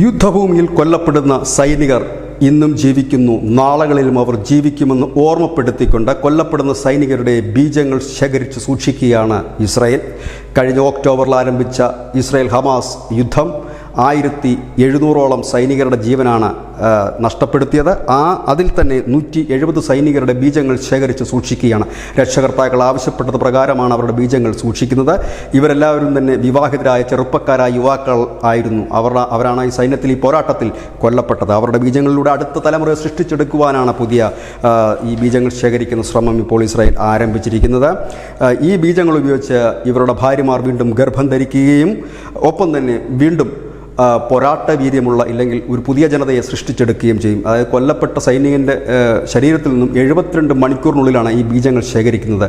യുദ്ധഭൂമിയിൽ കൊല്ലപ്പെടുന്ന സൈനികർ ഇന്നും ജീവിക്കുന്നു, നാളുകളിലും അവർ ജീവിക്കുമെന്ന് ഓർമ്മപ്പെടുത്തിക്കൊണ്ട് കൊല്ലപ്പെടുന്ന സൈനികരുടെ ബീജങ്ങൾ ശേഖരിച്ച് സൂക്ഷിക്കുകയാണ് ഇസ്രായേൽ. കഴിഞ്ഞ ഒക്ടോബറിൽ ആരംഭിച്ച ഇസ്രായേൽ ഹമാസ് യുദ്ധം 1700ഓളം സൈനികരുടെ ജീവനാണ് നഷ്ടപ്പെടുത്തിയത്. അതിൽ തന്നെ 170 സൈനികരുടെ ബീജങ്ങൾ ശേഖരിച്ച് സൂക്ഷിക്കുകയാണ്. രക്ഷകർത്താക്കൾ ആവശ്യപ്പെട്ടത് പ്രകാരമാണ് അവരുടെ ബീജങ്ങൾ സൂക്ഷിക്കുന്നത്. ഇവരെല്ലാവരും തന്നെ വിവാഹിതരായ ചെറുപ്പക്കാരായ യുവാക്കൾ ആയിരുന്നു. അവരാണ് ഈ സൈന്യത്തിൽ, ഈ പോരാട്ടത്തിൽ കൊല്ലപ്പെട്ടത്. അവരുടെ ബീജങ്ങളിലൂടെ അടുത്ത തലമുറയെ സൃഷ്ടിച്ചെടുക്കുവാനാണ് ഈ ബീജങ്ങൾ ശേഖരിക്കുന്ന ശ്രമം ഇപ്പോൾ ഇസ്രായേൽ ആരംഭിച്ചിരിക്കുന്നത്. ഈ ബീജങ്ങൾ ഉപയോഗിച്ച് ഇവരുടെ ഭാര്യമാർ വീണ്ടും ഗർഭം ധരിക്കുകയും ഒപ്പം തന്നെ വീണ്ടും പോരാട്ട വീര്യമുള്ള ഇല്ലെങ്കിൽ ഒരു പുതിയ ജനതയെ സൃഷ്ടിച്ചെടുക്കുകയും ചെയ്യും. അതായത് കൊല്ലപ്പെട്ട സൈനികൻ്റെ ശരീരത്തിൽ നിന്നും 72 മണിക്കൂറിനുള്ളിലാണ് ഈ ബീജങ്ങൾ ശേഖരിക്കുന്നത്.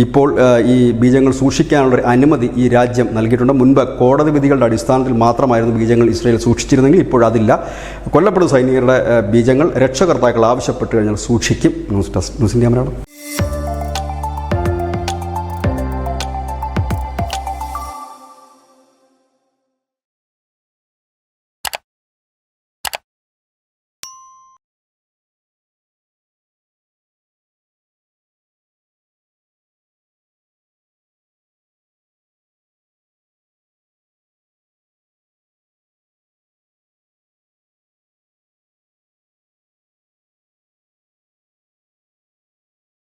ഇപ്പോൾ ഈ ബീജങ്ങൾ സൂക്ഷിക്കാനുള്ളൊരു അനുമതി ഈ രാജ്യം നൽകിയിട്ടുണ്ട്. മുൻപ് കോടതി വിധികളുടെ അടിസ്ഥാനത്തിൽ മാത്രമായിരുന്നു ബീജങ്ങൾ ഇസ്രായേൽ സൂക്ഷിച്ചിരുന്നെങ്കിൽ ഇപ്പോഴതില്ല. കൊല്ലപ്പെടുന്ന സൈനികരുടെ ബീജങ്ങൾ രക്ഷകർത്താക്കൾ ആവശ്യപ്പെട്ട് കഴിഞ്ഞാൽ സൂക്ഷിക്കും. News India Malayalam.